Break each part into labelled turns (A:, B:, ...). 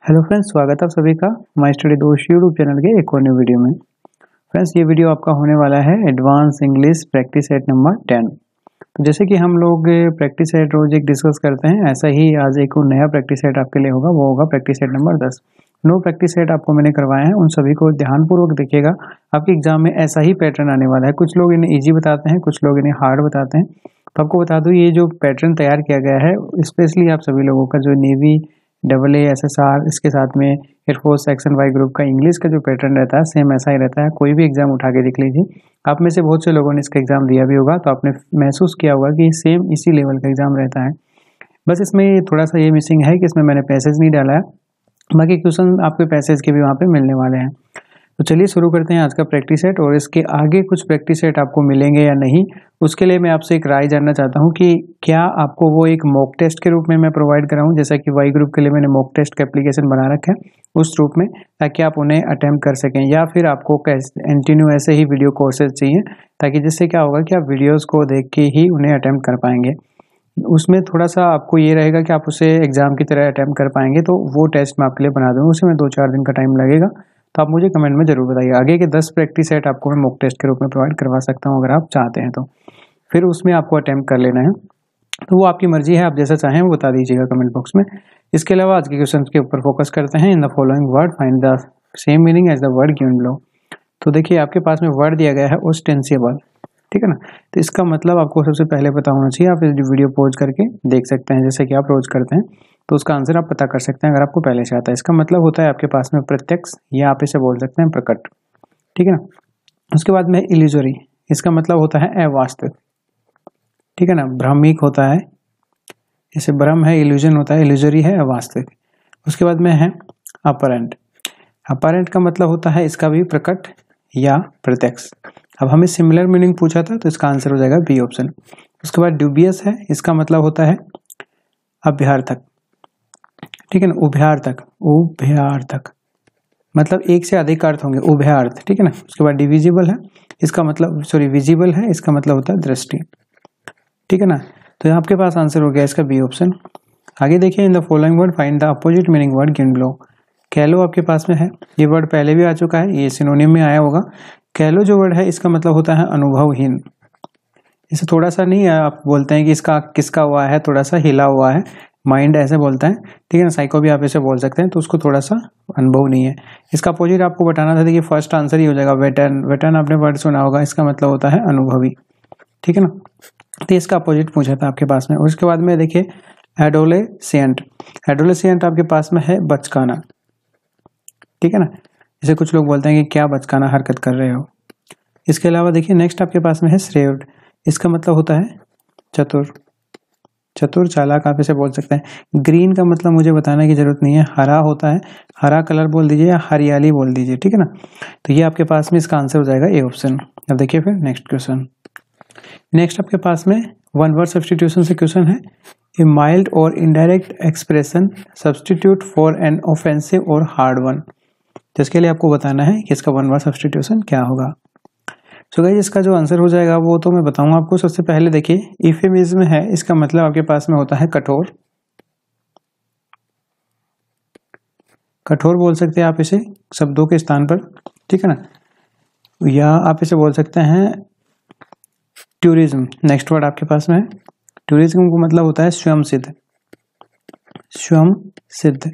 A: Hello friends, स्वागत है आप सभी का माय स्टडी दोस्त यूट्यूब चैनल के एक और नई वीडियो में। फ्रेंड्स, ये वीडियो आपका होने वाला है advance English practice set number 10। तो जैसे कि हम लोग प्रैक्टिस सेट रोज एक डिस्कस करते हैं, ऐसा ही आज एक और नया प्रैक्टिस सेट आपके लिए होगा, वो होगा practice set number 10। Know practice set आपको मैंने करवाए हैं, उन सभी को ध्यानपूर्वक देखिएगा। आपके एग्जाम में ऐसा ही पैटर्न आने वाला है। कुछ लोग इन्हें ईजी बताते हैं, कुछ लोग इन्हें हार्ड बताते हैं। तो आपको बता दूं, ये जो पैटर्न तैयार किया गया है स्पेशली आप सभी लोगों का जो नेवी AA SSR, इसके साथ में एयरफोर्स सेक्शन वाई ग्रुप का इंग्लिश का जो पैटर्न रहता है सेम ऐसा ही रहता है। कोई भी एग्जाम उठा के देख लीजिए, आप में से बहुत से लोगों ने इसका एग्जाम दिया भी होगा, तो आपने महसूस किया होगा कि सेम इसी लेवल का एग्जाम रहता है। बस इसमें थोड़ा सा ये मिसिंग है कि इसमें मैंने पैसेज नहीं डाला है, बाकी क्वेश्चन आपके पैसेज के भी वहाँ पे मिलने वाले हैं। तो चलिए शुरू करते हैं आज का प्रैक्टिस सेट, और इसके आगे कुछ प्रैक्टिस सेट आपको मिलेंगे या नहीं, उसके लिए मैं आपसे एक राय जानना चाहता हूं कि क्या आपको वो एक मॉक टेस्ट के रूप में मैं प्रोवाइड कराऊं, जैसा कि वाई ग्रुप के लिए मैंने मॉक टेस्ट का एप्लीकेशन बना रखा है उस रूप में, ताकि आप उन्हें अटेम्प्ट कर सकें, या फिर आपको कंटिन्यू ऐसे ही वीडियो कोर्सेज चाहिए, ताकि जिससे क्या होगा कि आप वीडियोज़ को देख के ही उन्हें अटेम्प्ट कर पाएंगे। उसमें थोड़ा सा आपको ये रहेगा कि आप उसे एग्जाम की तरह अटेम्प्ट कर पाएंगे, तो वो टेस्ट मैं आपके लिए बना दूँगा, उसमें 2-4 दिन का टाइम लगेगा। तो आप मुझे कमेंट में जरूर बताइए। आगे के 10 प्रैक्टिस सेट आपको मैं मॉक टेस्ट के रूप में प्रोवाइड करवा सकता हूँ, अगर आप चाहते हैं तो फिर उसमें आपको अटेम्प्ट कर लेना है। तो वो आपकी मर्जी है, आप जैसा चाहें वो बता दीजिएगा कमेंट बॉक्स में। इसके अलावा आज के क्वेश्चन के ऊपर फोकस करते हैं। In the following word find the same meaning as the word given below. तो देखिए, आपके पास में वर्ड दिया गया है ओस्टेंसिबल, ठीक है ना। तो इसका मतलब आपको सबसे पहले पता होना चाहिए। आप इस वीडियो पॉज करके देख सकते हैं, जैसे कि आप रोज करते हैं, तो उसका आंसर आप पता कर सकते हैं अगर आपको पहले से आता है। इसका मतलब होता है आपके पास में प्रत्यक्ष, या आप इसे बोल सकते हैं प्रकट, ठीक है ना। उसके बाद में इल्यूजरी, इसका मतलब होता है अवास्तविक, ठीक है ना। भ्रामिक होता है, जैसे भ्रम है, इल्यूजन होता है, इल्यूजरी है अवास्तविक। उसके बाद में है अपरेंट। अपरेंट का मतलब होता है इसका भी प्रकट या प्रत्यक्ष। अब हमें सिमिलर मीनिंग पूछा था, तो इसका आंसर हो जाएगा बी ऑप्शन। उसके बाद ड्यूबियस है, इसका मतलब होता है अभ्यार्थक, ठीक है ना, उभयार्थक, उभयार्थक मतलब एक से अधिक अर्थ होंगे, उभयार्थ, ठीक है ना। उसके बाद डिविजिबल है, इसका मतलब विजिबल है, इसका मतलब होता है दृष्टि, ठीक है ना। तो आपके पास आंसर हो गया इसका बी ऑप्शन। आगे देखिए, in the following word find the opposite meaning word given below. कैलो आपके पास में है, ये वर्ड पहले भी आ चुका है, ये सिनोनिम में आया होगा। कैलो जो वर्ड है, इसका मतलब होता है अनुभवहीन। इसे थोड़ा सा नहीं आप बोलते हैं कि इसका किसका हुआ है, थोड़ा सा हिला हुआ है, माइंड ऐसे बोलता है, ठीक है ना। साइको भी आप ऐसे बोल सकते हैं, तो उसको थोड़ा सा अनुभव नहीं है। इसका अपोजिट आपको बताना था, देखिए फर्स्ट आंसर ही हो जाएगा वेटर्न। वेटर्न आपने वर्ड सुना होगा, इसका मतलब होता है अनुभवी, ठीक है ना। तो इसका अपोजिट पूछा था आपके पास में। उसके बाद में देखिए एडोलेसेंट। एडोलेसेंट आपके पास में है बचकाना, ठीक है ना। जैसे कुछ लोग बोलते हैं कि क्या बचकाना हरकत कर रहे हो। इसके अलावा देखिए नेक्स्ट आपके पास में है श्रेव्ड, इसका मतलब होता है चतुर, चतुर चालाक आप इसे बोल सकते हैं। ग्रीन का मतलब मुझे बताने की जरूरत नहीं है, हरा होता है, हरा कलर बोल दीजिए या हरियाली बोल दीजिए, ठीक है ना। तो ये आपके पास में इसका आंसर हो जाएगा ए ऑप्शन। अब देखिए फिर नेक्स्ट क्वेश्चन। नेक्स्ट आपके पास में वन वर्ड सब्सटीट्यूशन से क्वेश्चन है। ए माइल्ड और indirect expression substitute for an offensive और हार्ड वन। जिसके लिए आपको बताना है कि इसका वन वर्ड सब्सटीट्यूशन क्या होगा। तो गाइस, इसका जो आंसर हो जाएगा वो तो मैं बताऊंगा आपको। सबसे पहले देखिए, इफेमिज्म है, इसका मतलब आपके पास में होता है कठोर, कठोर बोल सकते हैं आप इसे शब्दों के स्थान पर, ठीक है ना। या आप इसे बोल सकते हैं ट्यूरिज्म। नेक्स्ट वर्ड आपके पास में है ट्यूरिज्म, को मतलब होता है स्वयं सिद्ध, स्वयं सिद्ध।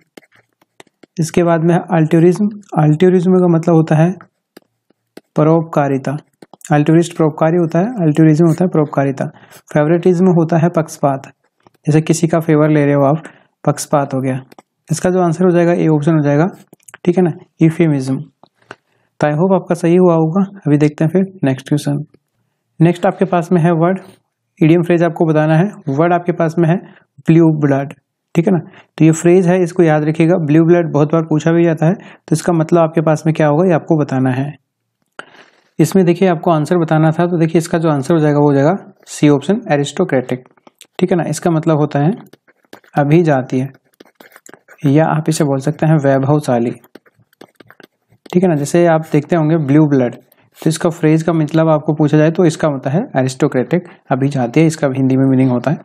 A: इसके बाद में है अल्ट्यूरिज्म। अल्ट्यूरिज्म का मतलब होता है परोपकारिता। अल्ट्यूरिस्ट परोपकारी होता है, अल्ट्यूरिज्म होता है परोपकारिता। फेवरेटिज्म होता है पक्षपात, जैसे किसी का फेवर ले रहे हो आप, पक्षपात हो गया। इसका जो आंसर हो जाएगा ए ऑप्शन हो जाएगा, ठीक है ना, इफेमिज्म। तो आई होप आपका सही हुआ होगा। अभी देखते हैं फिर नेक्स्ट क्वेश्चन। नेक्स्ट आपके पास में है वर्ड इडियम फ्रेज, आपको बताना है। वर्ड आपके पास में है ब्लू ब्लड, ठीक है ना। तो ये फ्रेज है, इसको याद रखिएगा। ब्लू ब्लड बहुत बार पूछा भी जाता है, तो इसका मतलब आपके पास में क्या होगा ये आपको बताना है। इसमें देखिए आपको आंसर बताना था, तो देखिए इसका जो आंसर हो जाएगा वो हो जाएगा सी ऑप्शन, एरिस्टोक्रेटिक, ठीक है ना। इसका मतलब होता है अभिजातीय, या आप इसे बोल सकते हैं वैभवशाली, ठीक है ना। जैसे आप देखते होंगे ब्लू ब्लड, तो इसका फ्रेज का मतलब आपको पूछा जाए तो इसका होता है एरिस्टोक्रेटिक, अभी जाते हैं इसका हिंदी में मीनिंग होता है।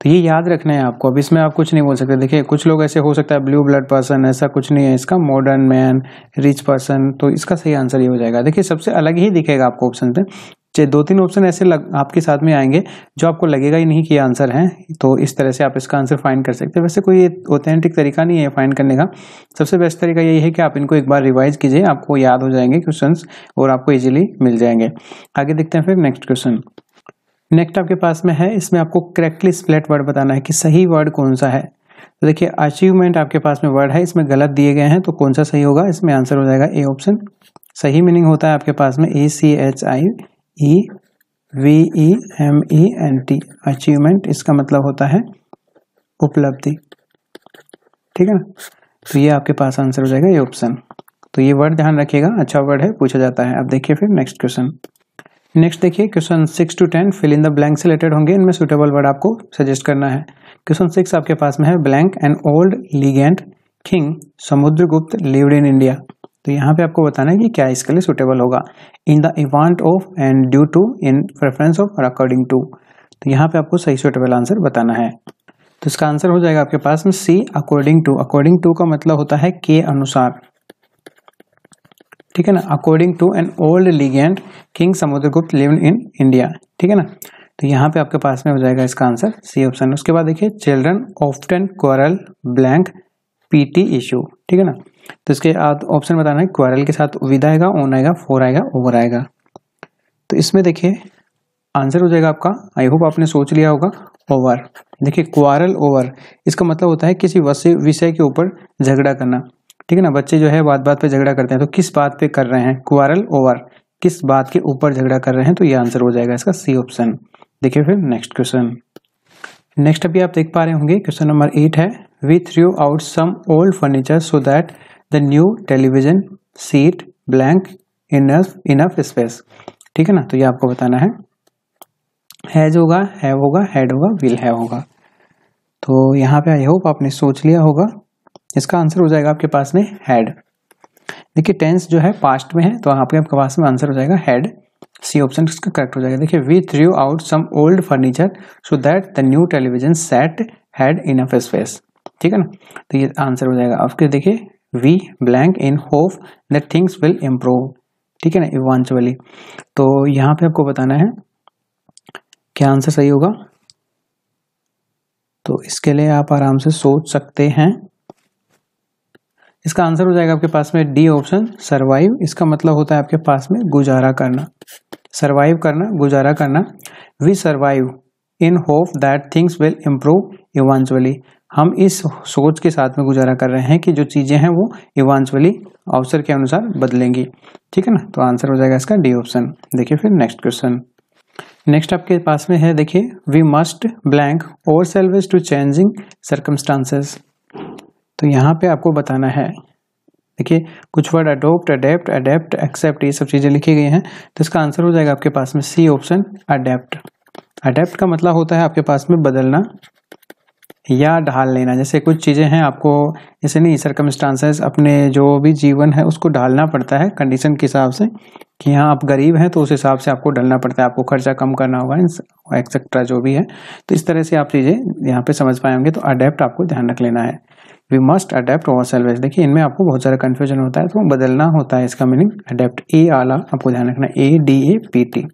A: तो ये याद रखना है आपको। अब इसमें आप कुछ नहीं बोल सकते। देखिए कुछ लोग ऐसे हो सकता है ब्लू ब्लड पर्सन, ऐसा कुछ नहीं है इसका। मॉडर्न मैन, रिच पर्सन, तो इसका सही आंसर ये हो जाएगा। देखिए सबसे अलग ही दिखेगा आपको ऑप्शन पे। 2-3 ऑप्शन ऐसे आपके साथ में आएंगे जो आपको लगेगा ही नहीं कि ये आंसर है। तो इस तरह से आप इसका आंसर फाइंड कर सकते हैं। वैसे कोई ऑथेंटिक तरीका नहीं है फाइंड करने का। सबसे बेस्ट तरीका यही है कि आप इनको एक बार रिवाइज कीजिए, आपको याद हो जाएंगे क्वेश्चंस और आपको इजीली मिल जाएंगे। आगे देखते हैं फिर नेक्स्ट क्वेश्चन। नेक्स्ट आपके पास में है, इसमें आपको करेक्टली स्प्लिट वर्ड बताना है कि सही वर्ड कौन सा है। तो देखिए अचीवमेंट आपके पास में वर्ड है, इसमें गलत दिए गए हैं, तो कौन सा सही होगा? इसमें आंसर हो जाएगा ए ऑप्शन। सही मीनिंग होता है आपके पास में ACHIEVEMENT, अचीवमेंट। इसका मतलब होता है उपलब्धि, ठीक है ना। तो ये आपके पास आंसर हो जाएगा ये ऑप्शन। तो ये वर्ड ध्यान रखिएगा, अच्छा वर्ड है, पूछा जाता है। अब देखिए फिर नेक्स्ट क्वेश्चन। नेक्स्ट देखिए question 6 to 10 fill in the blank से रिलेटेड होंगे, इनमें सुटेबल वर्ड आपको सजेस्ट करना है। क्वेश्चन 6 आपके पास में है, blank N old legend king Samudragupta lived in India. तो यहाँ पे आपको बताना है कि क्या इसके लिए सुटेबल होगा। In the event of and due to, in preference of और अकॉर्डिंग टू। तो यहाँ पे आपको सही सुटेबल आंसर बताना है। तो इसका आंसर हो जाएगा आपके पास में C according to. According to का मतलब होता है के अनुसार, ठीक है ना। According to an old legend king Samudragupta lived in India, ठीक है ना। तो यहाँ पे आपके पास में हो जाएगा इसका आंसर सी ऑप्शन। उसके बाद देखिए children often quarrel blank PT issue, ठीक है ना। तो इसके ऑप्शन बताना है, क्वारल के साथ विद आएगा, ऑन आएगा, फॉर आएगा, ओवर आएगा। तो इसमें देखिए आंसर हो जाएगा आपका, आई होप आपने सोच लिया होगा, ओवर। देखिए क्वारल ओवर, इसका मतलब होता है किसी विषय के ऊपर झगड़ा करना, ठीक है ना। बच्चे जो है बात बात पे झगड़ा करते हैं, तो किस बात पे कर रहे हैं? क्वारल ओवर, किस बात के ऊपर झगड़ा कर रहे हैं, तो ये आंसर हो जाएगा इसका सी ऑप्शन। देखिए फिर नेक्स्ट क्वेश्चन। नेक्स्ट अभी आप देख पा रहे होंगे क्वेश्चन नंबर 8 है, we threw out some old furniture so that the new television seat blank enough space, ठीक है ना। तो ये आपको बताना है, हैज होगा, हैव होगा, हैड होगा, विल हैव होगा। तो यहाँ पे आई होप आपने सोच लिया होगा। इसका आंसर हो जाएगा आपके पास में हैड। देखिए टेंस जो है पास्ट में है, तो आपके पास में आंसर हो जाएगा हैड, सी ऑप्शन इसका करेक्ट हो जाएगा। देखिए we threw out some old furniture so that the new television set had enough space, ठीक है ना। तो ये आंसर हो जाएगा। आपके देखिए we blank in hope that things will improve, ठीक है ना, इवेंचुअली। तो यहाँ पे आपको बताना है क्या आंसर सही होगा। तो इसके लिए आप आराम से सोच सकते हैं। इसका आंसर हो जाएगा आपके पास में डी ऑप्शन, सर्वाइव। इसका मतलब होता है आपके पास में गुजारा करना, सर्वाइव करना, गुजारा करना। We survive in hope that things will improve eventually. हम इस सोच के साथ में गुजारा कर रहे हैं कि जो चीजें हैं वो इवेंचुअली अवसर के अनुसार बदलेंगी, ठीक है ना। तो आंसर हो जाएगा इसका डी ऑप्शन। देखिए फिर नेक्स्ट क्वेश्चन। नेक्स्ट आपके पास में है, देखिए we must blank ourselves to changing circumstances. तो यहाँ पे आपको बताना है, देखिए कुछ word adopt, adapt, adapt, accept, ये सब चीजें लिखी गई हैं। तो इसका आंसर हो जाएगा आपके पास में सी ऑप्शन, अडेप्ट। अडेप्ट का मतलब होता है आपके पास में बदलना या ढाल लेना। जैसे कुछ चीजें हैं आपको, जैसे नहीं सर्कमस्टांसेस, अपने जो भी जीवन है उसको ढालना पड़ता है कंडीशन के हिसाब से, कि हाँ आप गरीब हैं तो उस हिसाब से आपको ढलना पड़ता है, आपको खर्चा कम करना होगा, एक्सेट्रा जो भी है। तो इस तरह से आप चीजें यहाँ पे समझ पाए होंगे। तो अडेप्ट आपको ध्यान रख लेना है, we must adapt ourselves. देखिए इनमें आपको बहुत सारा कंफ्यूजन होता है, तो बदलना होता है इसका मीनिंग अडेप्ट। ए आला आपको ध्यान रखना, ADAPT।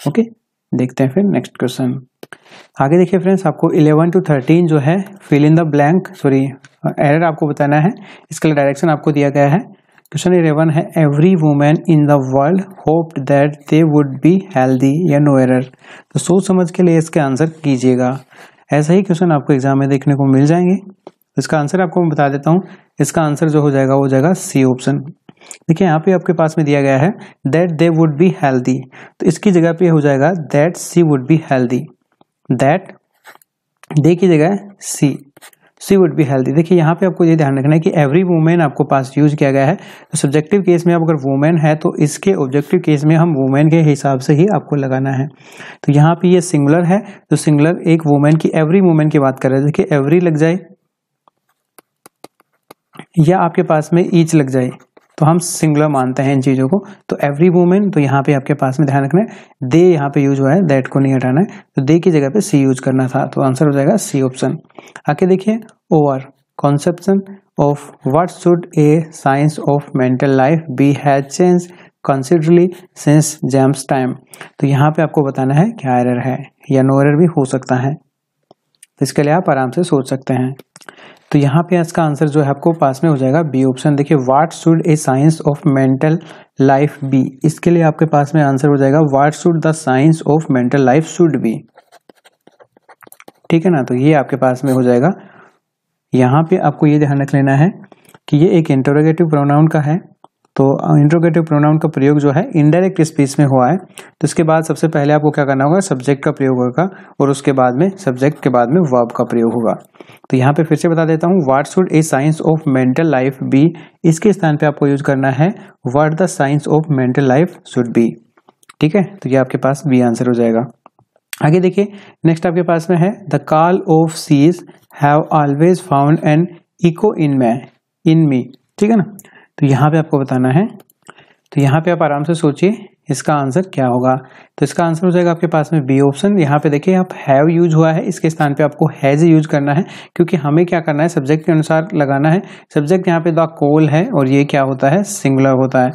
A: ओके, देखते हैं फिर नेक्स्ट क्वेश्चन। आगे देखिए फ्रेंड्स, आपको 11 to 13 जो है fill in the blank, sorry error आपको बताना है। इसके लिए डायरेक्शन आपको दिया गया है। क्वेश्चन 11 है, every women in the world hoped that they would be healthy, या नो एरर। तो सोच समझ के लिए इसके आंसर कीजिएगा। ऐसा ही क्वेश्चन आपको एग्जाम में देखने को मिल जाएंगे। इसका आंसर आपको मैं बता देता हूँ। इसका आंसर जो हो जाएगा वो हो जाएगा सी ऑप्शन। देखिए यहाँ पे आपके पास में दिया गया है that they would be healthy, तो इसकी जगह पे हो जाएगा that C would be healthy. That they की जगह सी वुड बी हेल्दी। देखिए यहाँ पे आपको ये ध्यान रखना है कि एवरी वुमेन आपको पास यूज किया गया है। तो सब्जेक्टिव केस में आप अगर वुमेन है तो इसके ऑब्जेक्टिव केस में हम वुमेन के हिसाब से ही आपको लगाना है। तो यहाँ पे ये सिंगुलर है, तो सिंगुलर एक वुमेन की, एवरी वुमेन की बात कर रहे हैं। देखिए एवरी लग जाए या आपके पास में ईच लग जाए, तो हम सिंगुलर मानते हैं इन चीज़ों को। तो एवरी वुमेन, तो यहाँ पे आपके पास में ध्यान रखना है दे यहाँ पे यूज हुआ है, दैट को नहीं हटाना है, तो दे की जगह पे सी यूज करना था, तो आंसर हो जाएगा सी ऑप्शन। आगे देखिए our conception of what should a science of mental life be has change considerably since James time. तो यहाँ पे आपको बताना है क्या एरर है या नो एरर भी हो सकता है, तो इसके लिए आप आराम से सोच सकते हैं। तो यहाँ पे इसका आंसर जो है आपको पास में हो जाएगा बी ऑप्शन। देखिए what should a science of mental life be, इसके लिए आपके पास में आंसर हो जाएगा what should the science of mental life should be. ठीक है ना, तो ये आपके पास में हो जाएगा। यहाँ पे आपको ये ध्यान रख लेना है कि ये एक इंटरोगेटिव प्रोनाउन का है, तो इंटरोगेटिव प्रोनाउन का प्रयोग जो है इनडायरेक्ट स्पीच में हुआ है, तो इसके बाद सबसे पहले आपको क्या करना होगा, सब्जेक्ट का प्रयोग होगा और उसके बाद में सब्जेक्ट के बाद में वर्ब का प्रयोग होगा। तो यहाँ पे फिर से बता देता हूँ, what should a science of mental life be, इसके स्थान पे आपको यूज करना है what the science of mental life should be. ठीक है, तो ये आपके पास बी आंसर हो जाएगा। आगे देखिए नेक्स्ट आपके पास में है the call of seas have always found an echo in me. ठीक है ना, तो यहाँ पे आपको बताना है, तो यहाँ पे आप आराम से सोचिए इसका आंसर क्या होगा। तो इसका आंसर हो जाएगा आपके पास में बी ऑप्शन। यहाँ पे देखिए आप हैव यूज हुआ है, इसके स्थान पे आपको हैज यूज करना है, क्योंकि हमें क्या करना है सब्जेक्ट के अनुसार लगाना है। सब्जेक्ट यहाँ पे द कॉल है और ये क्या होता है सिंगुलर होता है,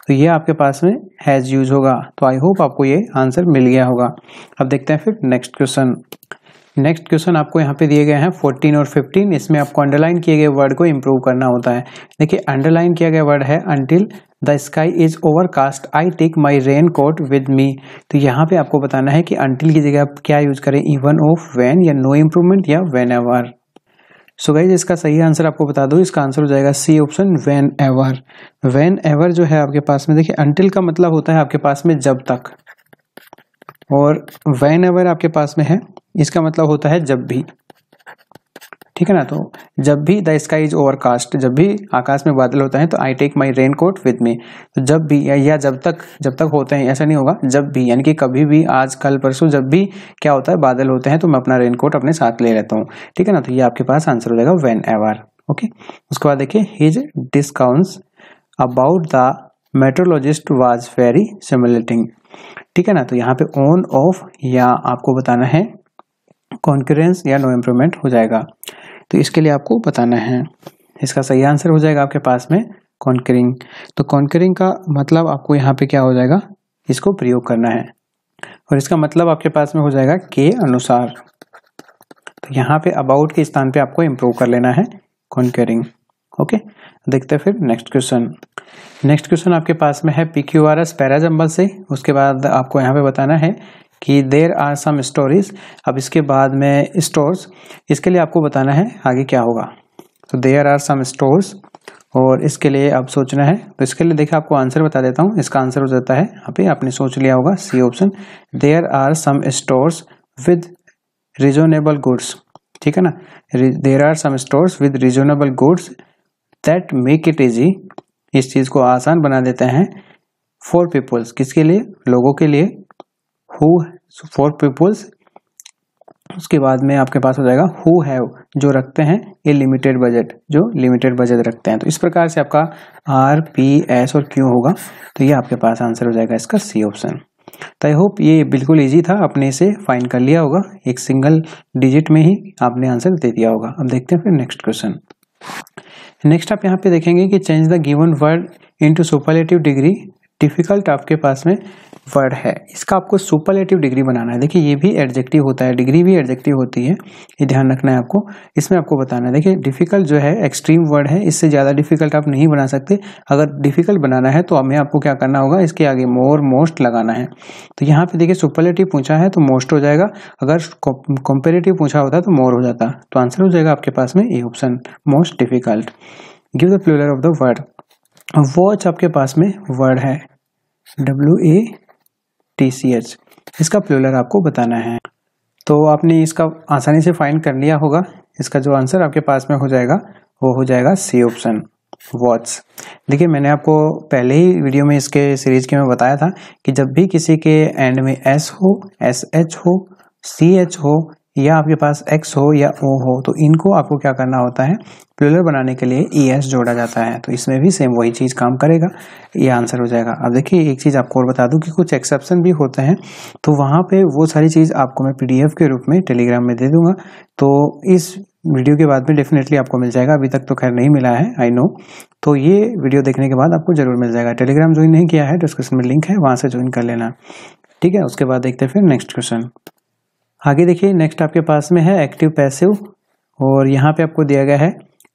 A: तो ये आपके पास में हैज यूज होगा। तो आई होप आपको ये आंसर मिल गया होगा। अब देखते हैं फिर नेक्स्ट क्वेश्चन। नेक्स्ट क्वेश्चन आपको यहाँ पे दिए गए हैं 14 और 15, इसमें आपको अंडरलाइन किए गए वर्ड को इंप्रूव करना होता है। देखिए अंडरलाइन किया गया वर्ड है until the sky is overcast I take my raincoat with me. तो यहाँ पे आपको बताना है कि अंटिल की जगह आप क्या यूज करें, इवन ऑफ, व्हेन या नो इम्प्रूवमेंट या व्हेन एवर। सो गाइस इसका सही आंसर आपको बता दो, इसका आंसर हो जाएगा C option whenever. Whenever जो है आपके पास में, देखिए अंटिल का मतलब होता है आपके पास में जब तक, और व्हेन एवर आपके पास में है इसका मतलब होता है जब भी। ठीक है ना, तो जब भी द स्काई इज ओवरकास्ट, जब भी आकाश में बादल होता है तो I take my raincoat with me. तो जब भी या जब तक होते हैं, ऐसा नहीं होगा, जब भी यानी कि कभी भी, आज कल परसों, जब भी क्या होता है बादल होते हैं तो मैं अपना रेन कोट अपने साथ ले लेता हूँ। ठीक है ना, तो ये आपके पास आंसर हो जाएगा व्हेन एवर। ओके, उसके बाद देखिए his discounts about the metrologist was very simulating. ठीक है ना, तो यहाँ पे ऑन ऑफ या आपको बताना है कॉन्करेंस या नो इम्प्रूवमेंट हो जाएगा, तो इसके लिए आपको बताना है। इसका सही आंसर हो जाएगा आपके पास में कॉन्करिंग। तो कॉन्करिंग का मतलब आपको यहाँ पे क्या हो जाएगा, इसको प्रयोग करना है और इसका मतलब आपके पास में हो जाएगा के अनुसार। तो यहाँ पे अबाउट के स्थान पे आपको इम्प्रूव कर लेना है कॉन्करिंग। ओके, देखते हैं फिर नेक्स्ट क्वेश्चन। नेक्स्ट क्वेश्चन आपके पास में है PQRS पैराजंबल से। उसके बाद आपको यहाँ पे बताना है कि देयर आर सम स्टोरीज। अब इसके बाद में स्टोर्स, इसके लिए आपको बताना है आगे क्या होगा। तो देयर आर सम स्टोर्स, और इसके लिए आप सोचना है। तो इसके लिए देखिए आपको आंसर बता देता हूँ, इसका आंसर हो जाता है यहाँ पे आपने सोच लिया होगा C option, there are some stores with reasonable goods. ठीक है ना, there are some stores with reasonable goods that make it easy, इस चीज को आसान बना देते हैं फॉर पीपल्स, किसके लिए, लोगों के लिए, हु फॉर पीपल्स। उसके बाद में आपके पास हो जाएगा हु हैव, जो रखते हैं ए लिमिटेड बजट, जो लिमिटेड बजट रखते हैं। तो इस प्रकार से आपका आर पी एस और क्यू होगा, तो ये आपके पास आंसर हो जाएगा इसका सी ऑप्शन। तो आई होप ये बिल्कुल इजी था, आपने इसे फाइंड कर लिया होगा, एक सिंगल डिजिट में ही आपने आंसर दे दिया होगा। अब देखते हैं फिर नेक्स्ट क्वेश्चन। नेक्स्ट आप यहाँ पे देखेंगे कि change the given word into superlative degree. Difficult आपके पास में वर्ड है, इसका आपको सुपरलेटिव डिग्री बनाना है। देखिए ये भी एडजेक्टिव होता है, डिग्री भी एडजेक्टिव होती है, ये ध्यान रखना है आपको। इसमें आपको बताना है, देखिए डिफिकल्ट जो है एक्सट्रीम वर्ड है, इससे ज़्यादा डिफिकल्ट आप नहीं बना सकते। अगर डिफिकल्ट बनाना है तो हमें आपको क्या करना होगा, इसके आगे मोर मोस्ट लगाना है। तो यहाँ पे देखिए सुपरलेटिव पूछा है तो मोस्ट हो जाएगा, अगर कंपेरेटिव पूछा होता तो मोर हो जाता। तो आंसर हो जाएगा आपके पास में A option, most difficult. Give the plural of the word. Watch आपके पास में वर्ड है WATCH, इसका प्लूरल आपको बताना है। तो आपने इसका आसानी से फाइंड कर लिया होगा, इसका जो आंसर आपके पास में हो जाएगा वो हो जाएगा सी ऑप्शन, वॉच। देखिए मैंने आपको पहले ही वीडियो में इसके सीरीज के में बताया था कि जब भी किसी के एंड में S हो, SH हो, CH हो या आपके पास एक्स हो या ओ हो, तो इनको आपको क्या करना होता है, प्लूरल बनाने के लिए ES जोड़ा जाता है। तो इसमें भी सेम वही चीज़ काम करेगा, ये आंसर हो जाएगा। अब देखिए एक चीज़ आपको और बता दूं कि कुछ एक्सेप्शन भी होते हैं, तो वहाँ पे वो सारी चीज़ आपको मैं PDF के रूप में टेलीग्राम में दे दूंगा, तो इस वीडियो के बाद में डेफिनेटली आपको मिल जाएगा। अभी तक तो खैर नहीं मिला है, आई नो, तो ये वीडियो देखने के बाद आपको जरूर मिल जाएगा। टेलीग्राम ज्वाइन नहीं किया है, डिस्क्रिप्शन में लिंक है, वहाँ से ज्वाइन कर लेना, ठीक है। उसके बाद देखते हैं फिर नेक्स्ट क्वेश्चन। आगे देखिए नेक्स्ट आपके पास में है एक्टिव पैसिव, और यहाँ पे आपको दिया गया है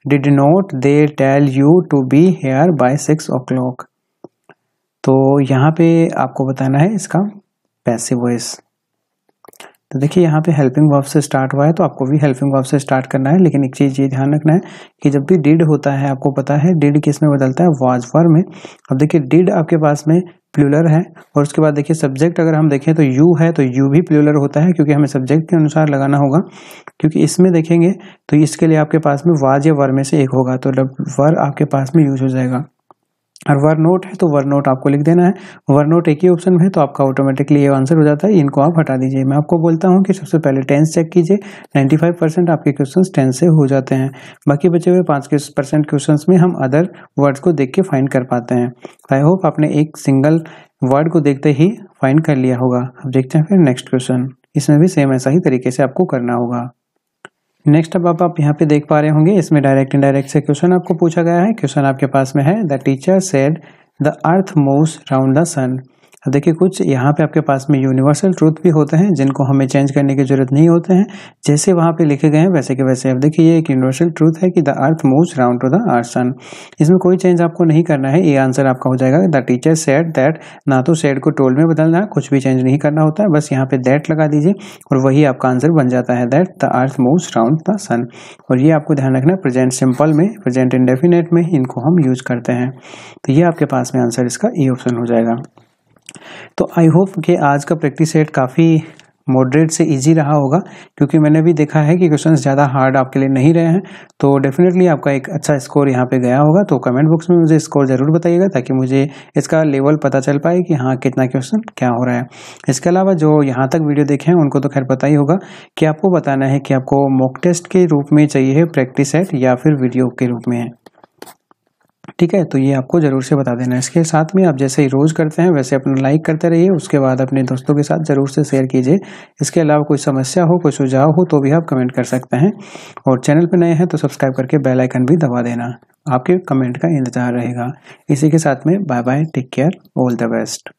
A: did not they tell you to be here by 6 o'clock। तो यहाँ पे आपको बताना है इसका पैसिव वॉइस। तो देखिए यहाँ पे हेल्पिंग वर्ब से स्टार्ट हुआ है, तो आपको भी हेल्पिंग वर्ब से स्टार्ट करना है, लेकिन एक चीज़ ये ध्यान रखना है कि जब भी डिड होता है, आपको पता है डिड किस में बदलता है, वाज वर्ब में। अब देखिए डिड आपके पास में प्लूरल है, और उसके बाद देखिए सब्जेक्ट अगर हम देखें तो यू है, तो यू भी प्लूरल होता है, क्योंकि हमें सब्जेक्ट के अनुसार लगाना होगा। क्योंकि इसमें देखेंगे तो इसके लिए आपके पास में वाज या वर में से एक होगा, तो वर आपके पास में यूज हो जाएगा। और वर नोट है तो वर नोट आपको लिख देना है। वर नोट एक ही ऑप्शन में है, तो आपका ऑटोमेटिकली ये आंसर हो जाता है। इनको आप हटा दीजिए। मैं आपको बोलता हूँ कि सबसे पहले टेंस चेक कीजिए, 95% आपके क्वेश्चंस टेंस से हो जाते हैं। बाकी बचे हुए 5% क्वेश्चंस में हम अदर वर्ड्स को देख के फाइंड कर पाते हैं। आई होप आपने एक सिंगल वर्ड को देखते ही फाइंड कर लिया होगा। अब देखते हैं फिर नेक्स्ट क्वेश्चन, इसमें भी सेम ऐसा ही तरीके से आपको करना होगा। नेक्स्ट अब आप यहाँ पे देख पा रहे होंगे, इसमें डायरेक्ट इनडायरेक्ट से क्वेश्चन आपको पूछा गया है। क्वेश्चन आपके पास में है the teacher said the earth moves round the sun. अब देखिए कुछ यहाँ पे आपके पास में यूनिवर्सल ट्रूथ भी होते हैं, जिनको हमें चेंज करने की जरूरत नहीं होते हैं, जैसे वहाँ पे लिखे गए हैं वैसे के वैसे। अब देखिए ये एक यूनिवर्सल ट्रूथ है कि the earth moves round to the earth sun, इसमें कोई चेंज आपको नहीं करना है। ये आंसर आपका हो जाएगा द टीचर सेड दैट। ना तो सेड को टोल्ड में बदलना है, कुछ भी चेंज नहीं करना होता है, बस यहाँ पे दैट लगा दीजिए और वही आपका आंसर बन जाता है, that the earth moves round the sun. और ये आपको ध्यान रखना है प्रेजेंट सिंपल में, प्रेजेंट इंडेफिनेट में इनको हम यूज करते हैं। तो ये आपके पास में आंसर इसका ए ऑप्शन हो जाएगा। तो आई होप कि आज का प्रैक्टिस सेट काफ़ी मॉडरेट से इजी रहा होगा, क्योंकि मैंने भी देखा है कि क्वेश्चंस ज़्यादा हार्ड आपके लिए नहीं रहे हैं। तो डेफिनेटली आपका एक अच्छा स्कोर यहाँ पे गया होगा। तो कमेंट बॉक्स में मुझे स्कोर ज़रूर बताइएगा, ताकि मुझे इसका लेवल पता चल पाए कि हाँ कितना क्वेश्चन क्या हो रहा है। इसके अलावा जो यहाँ तक वीडियो देखे हैं उनको तो खैर पता ही होगा कि आपको बताना है कि आपको मॉक टेस्ट के रूप में चाहिए प्रैक्टिस सेट या फिर वीडियो के रूप में है, ठीक है। तो ये आपको जरूर से बता देना। इसके साथ में आप जैसे ही रोज करते हैं वैसे अपना लाइक करते रहिए, उसके बाद अपने दोस्तों के साथ जरूर से शेयर कीजिए। इसके अलावा कोई समस्या हो, कोई सुझाव हो तो भी आप कमेंट कर सकते हैं, और चैनल पर नए हैं तो सब्सक्राइब करके बेल आइकन भी दबा देना। आपके कमेंट का इंतजार रहेगा। इसी के साथ में bye bye, take care, all the best.